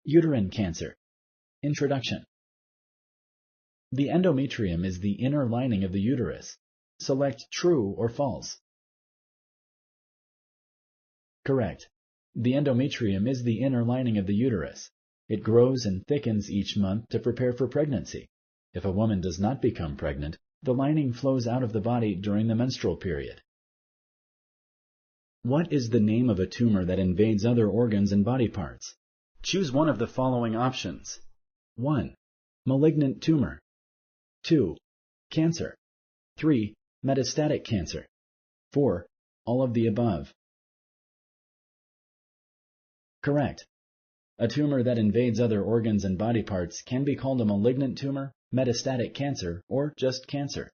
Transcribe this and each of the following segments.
Uterine cancer. Introduction. The endometrium is the inner lining of the uterus. Select true or false. Correct. The endometrium is the inner lining of the uterus. It grows and thickens each month to prepare for pregnancy. If a woman does not become pregnant, the lining flows out of the body during the menstrual period. What is the name of a tumor that invades other organs and body parts? Choose one of the following options. 1. Malignant tumor. 2. Cancer. 3. Metastatic cancer. 4. All of the above. Correct. A tumor that invades other organs and body parts can be called a malignant tumor, metastatic cancer, or just cancer.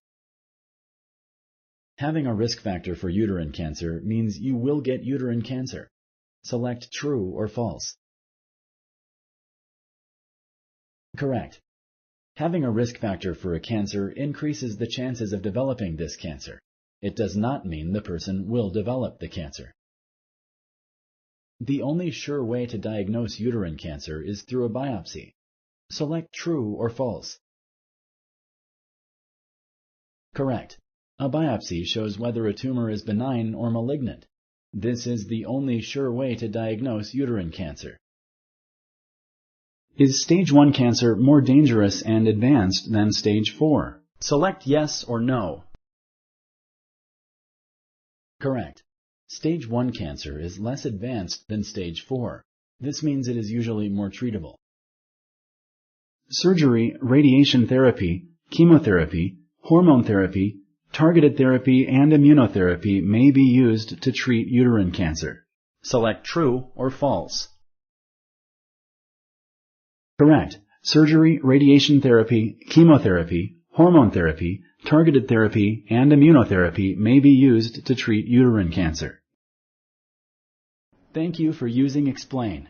Having a risk factor for uterine cancer means you will get uterine cancer. Select true or false. Correct. Having a risk factor for a cancer increases the chances of developing this cancer. It does not mean the person will develop the cancer. The only sure way to diagnose uterine cancer is through a biopsy. Select true or false. Correct. A biopsy shows whether a tumor is benign or malignant. This is the only sure way to diagnose uterine cancer. Is stage 1 cancer more dangerous and advanced than stage 4? Select yes or no. Correct. Stage 1 cancer is less advanced than stage 4. This means it is usually more treatable. Surgery, radiation therapy, chemotherapy, hormone therapy, targeted therapy, and immunotherapy may be used to treat uterine cancer. Select true or false. Correct. Surgery, radiation therapy, chemotherapy, hormone therapy, targeted therapy, and immunotherapy may be used to treat uterine cancer. Thank you for using Explain.